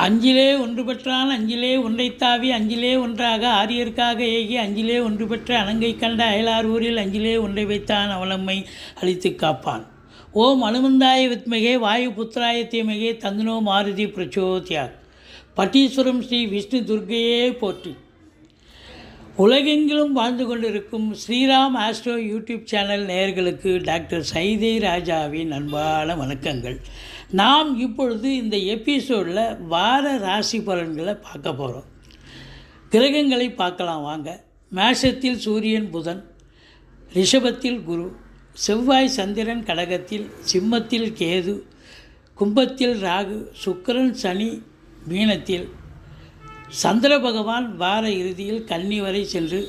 அஞ்சிலே ஒன்று பெற்றான் அஞ்சிலே ஒன்றைத்தாவி அஞ்சிலே ஒன்றாக ஆரியர்க்காக ஏகி அஞ்சிலே ஒன்று பெற்ற அணங்கை கண்ட அயலார் ஊரில் அஞ்சிலே ஒன்றை வைத்தான் அவளம்மை அழித்து காப்பான். ஓம் அனுமந்தாய வித்மகே வாயு புத்திராய தீமகே தந்தனோ மாருதி பிரச்சோத்யார். பட்டீஸ்வரம் ஸ்ரீ விஷ்ணு துர்க்கையே போற்றி. உலகெங்கிலும் வாழ்ந்து கொண்டிருக்கும் ஸ்ரீராம் ஆஸ்ட்ரோ யூடியூப் சேனல் நேயர்களுக்கு டாக்டர் சைதை ராஜாவின் அன்பான வணக்கங்கள். நாம் இப்பொழுது இந்த எபிசோடில் வார ராசி பலன்களை பார்க்க போகிறோம். கிரகங்களை பார்க்கலாம் வாங்க. மேஷத்தில் சூரியன் புதன், ரிஷபத்தில் குரு, செவ்வாய் சந்திரன், கடகத்தில், சிம்மத்தில் கேது, கும்பத்தில் ராகு, சுக்கிரன் சனி, மீனத்தில் சந்திர பகவான் வார இறுதியில் கன்னி வரை சென்று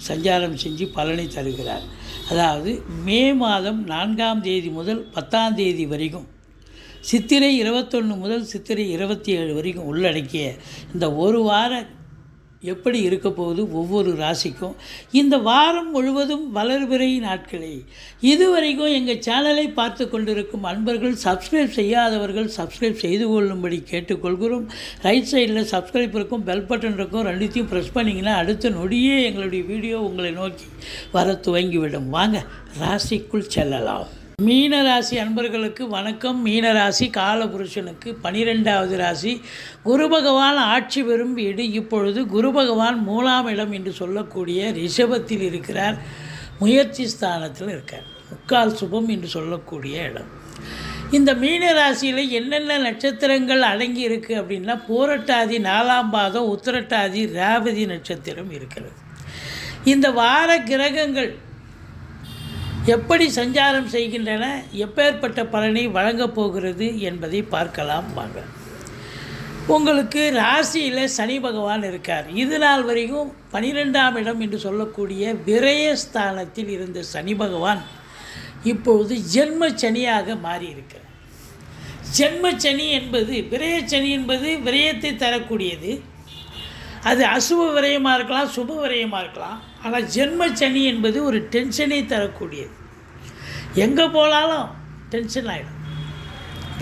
சஞ்சாரம் செஞ்சு பலனை தருகிறார். அதாவது மே மாதம் 4ஆம் தேதி முதல் 10ஆம் தேதி வரைக்கும், சித்திரை 21 முதல் சித்திரை 27 வரைக்கும் உள்ளடக்கிய இந்த ஒரு வார எப்படி இருக்க போகுது ஒவ்வொரு ராசிக்கும். இந்த வாரம் முழுவதும் வளர்பிறை நாட்களே. இதுவரைக்கும் எங்கள் சேனலை பார்த்து கொண்டிருக்கும் அன்பர்கள், சப்ஸ்கிரைப் செய்யாதவர்கள் சப்ஸ்கிரைப் செய்து கொள்ளும்படி கேட்டுக்கொள்கிறோம். ரைட் சைடில் சப்ஸ்கிரைப் இருக்கும், பெல் பட்டன் இருக்கும், ரெண்டுத்தையும் ப்ரெஸ் பண்ணிங்கன்னா அடுத்த நொடியே எங்களுடைய வீடியோ உங்களை நோக்கி வர துவங்கிவிடும். வாங்க ராசிக்குள் செல்லலாம். மீனராசி அன்பர்களுக்கு வணக்கம். மீனராசி காலபுருஷனுக்கு 12வது ராசி. குரு பகவான் ஆட்சி பெறும் வீடு. இப்பொழுது குரு பகவான் 3ஆம் இடம் என்று சொல்லக்கூடிய ரிஷபத்தில் இருக்கிறார். முயற்சி ஸ்தானத்தில் இருக்கார். முக்கால் சுபம் என்று சொல்லக்கூடிய இடம். இந்த மீனராசியில் என்னென்ன நட்சத்திரங்கள் அடங்கி இருக்குது அப்படின்னா, பூரட்டாதி 4ஆம் பாதம், உத்திரட்டாதி, ரேவதி நட்சத்திரம் இருக்கிறது. இந்த வார கிரகங்கள் எப்படி சஞ்சாரம் செய்கின்றன, எப்பேற்பட்ட பலனை வழங்கப் போகிறது என்பதை பார்க்கலாம் வாங்க. உங்களுக்கு ராசியில் சனி பகவான் இருக்கார். இது நாள் வரைக்கும் 12ஆம் இடம் என்று சொல்லக்கூடிய விரயஸ்தானத்தில் இருந்த சனி பகவான் இப்பொழுது ஜென்ம சனியாக மாறி இருக்கிறார். ஜென்ம சனி என்பது, விரயச்சனி என்பது விரயத்தை தரக்கூடியது. அது அசுப விரயமாக இருக்கலாம், சுப விரயமாக இருக்கலாம். ஆனால் ஜென்ம சனி என்பது ஒரு டென்ஷனை தரக்கூடியது. எங்கே போனாலும் டென்ஷன் ஆகிடும்.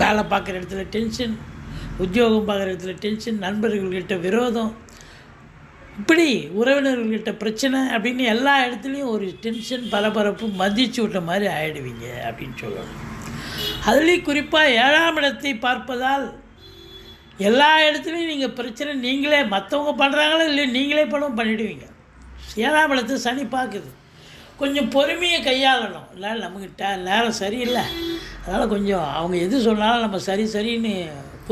வேலை பார்க்குற இடத்துல டென்ஷன், உத்தியோகம் பார்க்குற இடத்துல டென்ஷன், நண்பர்கள்கிட்ட விரோதம், இப்படி உறவினர்கள்கிட்ட பிரச்சனை அப்படின்னு எல்லா இடத்துலையும் ஒரு டென்ஷன், பரபரப்பு, மதிச்சு விட்ட மாதிரி ஆகிடுவீங்க அப்படின்னு சொல்லணும். அதுலேயும் குறிப்பாக 7ஆம் இடத்தை பார்ப்பதால் எல்லா இடத்துலையும் நீங்கள் பிரச்சனை, நீங்களே மற்றவங்க பண்ணுறாங்களோ இல்லையோ நீங்களே பண்ணிவிடுவீங்க. 7ஆம் இடத்தை சனி பார்க்குது. கொஞ்சம் பொறுமையை கையாளணும். இல்லை நமக்கு நேரம் சரியில்லை, அதனால் கொஞ்சம் அவங்க எது சொன்னாலும் நம்ம சரின்னு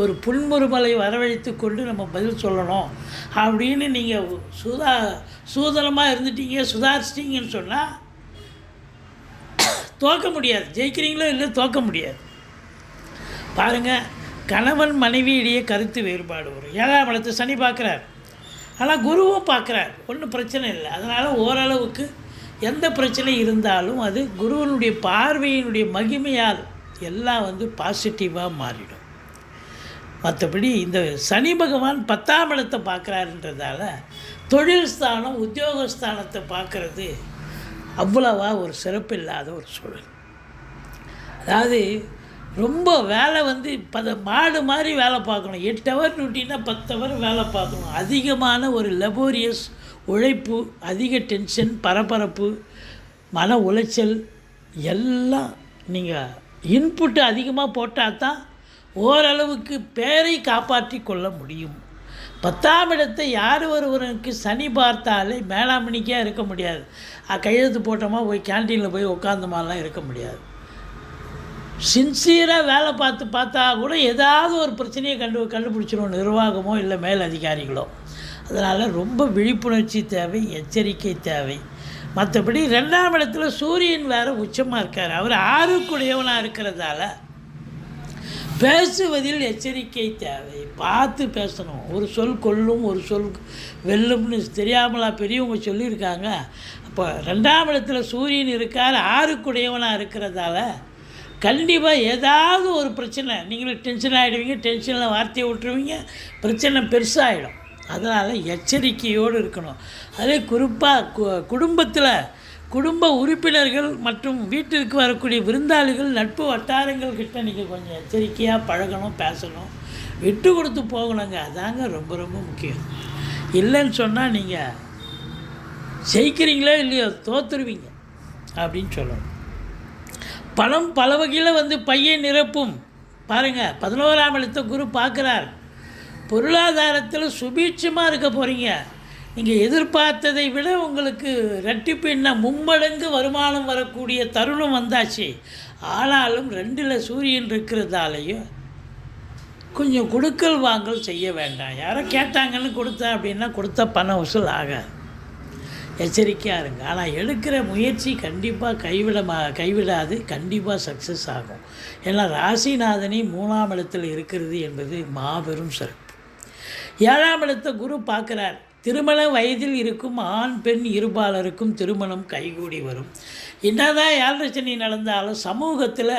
ஒரு புன்முறுமலை வரவழைத்து கொண்டு நம்ம பதில் சொல்லணும் அப்படின்னு நீங்கள் சூதனமாக இருந்துட்டீங்க, சுதாரிச்சிட்டிங்கன்னு சொன்னால் தோற்க முடியாது. ஜெயிக்கிறீங்களோ இல்லை, தோற்க முடியாது. பாருங்கள், கணவன் மனைவியிடையே கருத்து வேறுபாடு வரும். 7ஆம் இடத்தை சனி பார்க்குறார், ஆனால் குருவும் பார்க்குறார். ஒன்றும் பிரச்சனை இல்லை. அதனால் ஓரளவுக்கு எந்த பிரச்சனை இருந்தாலும் அது குருவனுடைய பார்வையினுடைய மகிமையால் எல்லாம் பாசிட்டிவாக மாறிடும். மற்றபடி இந்த சனி பகவான் 10ஆம் இடத்தை பார்க்குறாருன்றதால தொழில் ஸ்தானம், உத்தியோகஸ்தானத்தை பார்க்குறது அவ்வளவா ஒரு சிறப்பு இல்லாத ஒரு சூழல். அதாவது ரொம்ப வேலை மாடு மாதிரி வேலை பார்க்கணும். 8 ஹவர் டியூட்டின்னா 10 ஹவர் வேலை பார்க்கணும். அதிகமான ஒரு லெபோரியஸ் உழைப்பு, அதிக டென்ஷன், பரபரப்பு, மன உளைச்சல் எல்லாம் நீங்கள் இன்புட்டு அதிகமாக போட்டால் தான் ஓரளவுக்கு பேரை காப்பாற்றி கொள்ள முடியும். 10ஆம் இடத்தை யார் ஒருவனுக்கு சனி பார்த்தாலே மேலாமணிக்காக இருக்க முடியாது. கையெழுத்து போட்டோமா போய் கேன்டீனில் போய் உட்காந்தமாலாம் இருக்க முடியாது. சின்சியராக வேலை பார்த்தா கூட ஏதாவது ஒரு பிரச்சனையை கண்டுபிடிச்சிடும் நிர்வாகமோ இல்லை மேல் அதிகாரிகளோ. அதனால் ரொம்ப விழிப்புணர்ச்சி தேவை, எச்சரிக்கை தேவை. மற்றபடி 2ஆம் இடத்துல சூரியன் வேறு உச்சமாக இருக்கார். அவர் 6க்குடையவனாக இருக்கிறதால பேசுவதில் எச்சரிக்கை தேவை. பார்த்து பேசணும். ஒரு சொல் கொல்லும், ஒரு சொல் வெல்லும்னு தெரியாமலா பெரியவங்க சொல்லியிருக்காங்க. அப்போ 2ஆம் இடத்துல சூரியன் இருக்கார், 6க்குடையவனாக இருக்கிறதால கண்டிப்பாக ஏதாவது ஒரு பிரச்சனை, நீங்களும் டென்ஷன் ஆகிடுவீங்க. டென்ஷனில் வார்த்தையை விட்டுருவீங்க, பிரச்சனை பெருசாகிடும். அதனால் எச்சரிக்கையோடு இருக்கணும். அதே குறிப்பாக குடும்பத்தில் குடும்ப உறுப்பினர்கள் மற்றும் வீட்டிற்கு வரக்கூடிய விருந்தாளிகள், நட்பு வட்டாரங்கள் கிட்ட நீங்கள் கொஞ்சம் எச்சரிக்கையாக பழகணும், பேசணும். விட்டு கொடுத்து போகணுங்க. அதாங்க ரொம்ப ரொம்ப முக்கியம். இல்லைன்னு சொன்னால் நீங்கள் ஜெயிக்கிறீங்களோ இல்லையோ தோற்றுருவீங்க அப்படின்னு சொல்லணும். பணம் பல வகையில் பையை நிரப்பும். பாருங்கள், 11ஆம் இடத்தை குரு பார்க்குறார். பொருளாதாரத்தில் சுபீட்சமாக இருக்க போகிறீங்க. நீங்கள் எதிர்பார்த்ததை விட உங்களுக்கு ரெட்டிப்பு என்ன மும்மடங்கு வருமானம் வரக்கூடிய தருணம் வந்தாச்சு. ஆனாலும் 2ல் சூரியன் இருக்கிறதாலையும் கொஞ்சம் கொடுக்கல் வாங்கல் செய்ய வேண்டாம். யாரோ கேட்டாங்கன்னு கொடுத்தா அப்படின்னா கொடுத்தா பணம் வசூல் ஆகாது. எச்சரிக்கையாக இருங்க. ஆனால் எடுக்கிற முயற்சி கண்டிப்பாக கைவிடாது, கண்டிப்பாக சக்ஸஸ் ஆகும். ஏன்னா ராசிநாதனி 3ஆம் இடத்தில் இருக்கிறது என்பது மாபெரும் சிறப்பு. 7ஆம் இடத்தை குரு பார்க்குறார். திருமண வயதில் இருக்கும் ஆண் பெண் இருபாலருக்கும் திருமணம் கைகூடி வரும். என்னதான் 7 சனி நடந்தாலும் சமூகத்தில்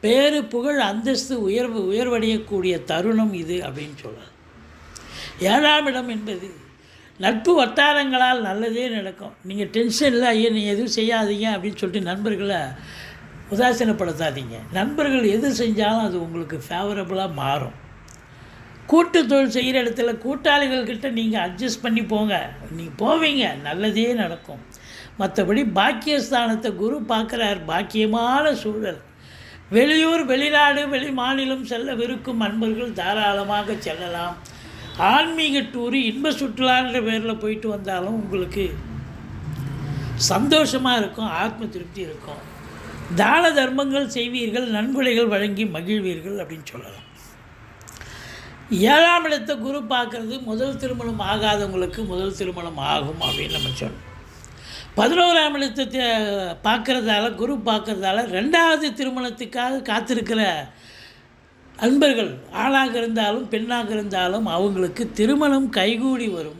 பேரு புகழ் அந்தஸ்து உயர்வடையக்கூடிய தருணம் இது அப்படின்னு சொல்லலாம். 7ஆம் இடம் என்பது நட்பு வட்டாரங்களால் நல்லதே நடக்கும். நீங்கள் டென்ஷனில் ஐயோ நீ எதுவும் செய்யாதீங்க அப்படின்னு சொல்லிட்டு நண்பர்களை உதாசீனப்படுத்தாதீங்க. நண்பர்கள் எது செஞ்சாலும் அது உங்களுக்கு ஃபேவரபுளாக மாறும். கூட்டு தொழில் செய்கிற இடத்துல கூட்டாளிகள்கிட்ட நீங்கள் அட்ஜஸ்ட் பண்ணி போங்க, நீங்கள் போவீங்க, நல்லதே நடக்கும். மற்றபடி பாக்கியஸ்தானத்தை குரு பார்க்குறார். பாக்கியமான சூழல். வெளியூர் வெளிநாடு வெளி மாநிலம் செல்லவிருக்கும் அன்பர்கள் தாராளமாக செல்லலாம். ஆன்மீக டூரு இன்ப சுற்றுலான்ற பேரில் போயிட்டு வந்தாலும் உங்களுக்கு சந்தோஷமாக இருக்கும், ஆத்ம திருப்தி இருக்கும். தான தர்மங்கள் செய்வீர்கள், நன்கொடைகள் வழங்கி மகிழ்வீர்கள் அப்படின்னு சொல்லலாம். 7ஆம் இடத்தை குரு பார்க்குறது முதல் திருமணம் ஆகாதவங்களுக்கு முதல் திருமணம் ஆகும் அப்படின்னு நம்ம சொல்லணும். 11ஆம் இடத்தை பார்க்குறதால குரு பார்க்குறதால 2வது திருமணத்துக்காக காத்திருக்கிற அன்பர்கள் ஆணாக இருந்தாலும் பெண்ணாக இருந்தாலும் அவங்களுக்கு திருமணம் கைகூடி வரும்.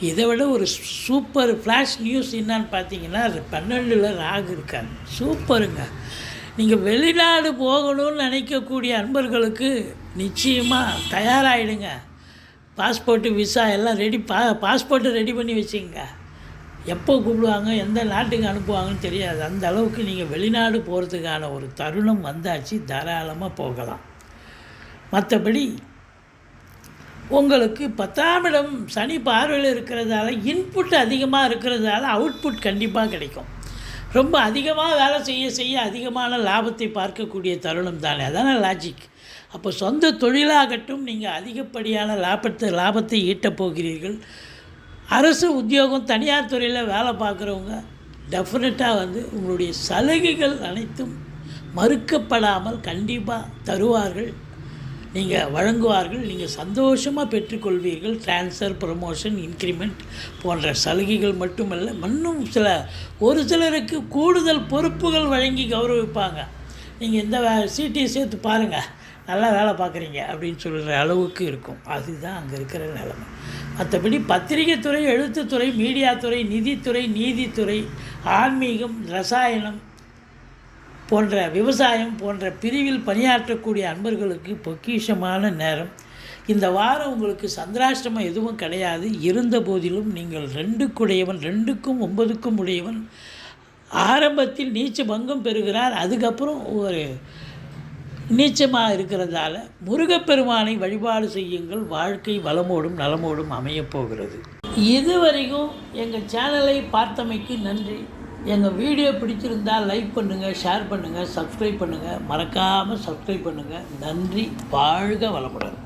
இதை விட ஒரு சூப்பர் ஃப்ளாஷ் நியூஸ் என்னான்னு பார்த்தீங்கன்னா 12ல் ராகு இருக்கார். சூப்பருங்க. நீங்கள் வெளிநாடு போகணும்னு நினைக்கக்கூடிய அன்பர்களுக்கு நிச்சயமாக தயாராகிடுங்க. பாஸ்போர்ட்டு விசா எல்லாம் ரெடி. பாஸ்போர்ட்டை ரெடி பண்ணி வச்சுங்க. எப்போ கூப்பிடுவாங்க, எந்த நாட்டுக்கு அனுப்புவாங்கன்னு தெரியாது. அந்த அளவுக்கு நீங்கள் வெளிநாடு போகிறதுக்கான ஒரு தருணம் வந்தாச்சு. தாராளமாக போகலாம். மற்றபடி உங்களுக்கு 10ஆம் இடம் சனி பார்வையில் இருக்கிறதால இன்புட் அதிகமாக இருக்கிறதால அவுட்புட் கண்டிப்பாக கிடைக்கும். ரொம்ப அதிகமாக வேலை செய்ய அதிகமான லாபத்தை பார்க்கக்கூடிய தருணம் தானே, அதான லாஜிக். அப்போ சொந்த தொழிலாகட்டும் நீங்கள் அதிகப்படியான லாபத்தை ஈட்டப் போகிறீர்கள். அரசு உத்தியோகம் தனியார் துறையில் வேலை பார்க்குறவங்க டெஃபினட்டாக உங்களுடைய சலுகைகள் அனைத்தும் மறுக்கப்படாமல் கண்டிப்பாக தருவார்கள், நீங்கள் வழங்குவார்கள். நீங்கள் சந்தோஷமாக பெற்றுக்கொள்வீர்கள். ட்ரான்ஸ்ஃபர், ப்ரமோஷன், இன்க்ரிமெண்ட் போன்ற சலுகைகள் மட்டுமல்ல, இன்னும் ஒரு சிலருக்கு கூடுதல் பொறுப்புகள் வழங்கி கௌரவிப்பாங்க. நீங்கள் இந்த சீட்டை சேர்த்து பாருங்கள், நல்லா வேலை பார்க்குறீங்க அப்படின்னு சொல்கிற அளவுக்கு இருக்கும். அதுதான் அங்கே இருக்கிற நிலைமை. மற்றபடி பத்திரிகை துறை, எழுத்துத்துறை, மீடியா துறை, நிதித்துறை, நீதித்துறை, ஆன்மீகம், ரசாயனம் போன்ற விவசாயம் போன்ற பிரிவில் பணியாற்றக்கூடிய அன்பர்களுக்கு பொக்கிஷமான நேரம். இந்த வாரம் உங்களுக்கு சந்திராஷ்டமம் எதுவும் கிடையாது. இருந்த போதிலும் நீங்கள் 2க்குடையவன், 2க்கும் 9க்கும் உடையவன் ஆரம்பத்தில் நீச்ச பங்கம் பெறுகிறார். அதுக்கப்புறம் ஒரு நீச்சமாக இருக்கிறதால முருகப்பெருமானை வழிபாடு செய்யுங்கள். வாழ்க்கை வளமோடும் நலமோடும் அமையப்போகிறது. இதுவரைக்கும் எங்கள் சேனலை பார்த்தமைக்கு நன்றி. எங்கள் வீடியோ பிடிச்சிருந்தால் லைக் பண்ணுங்கள், ஷேர் பண்ணுங்கள், சப்ஸ்கிரைப் பண்ணுங்கள். மறக்காமல் சப்ஸ்கிரைப் பண்ணுங்கள். நன்றி. வாழ்க வளமுடன்.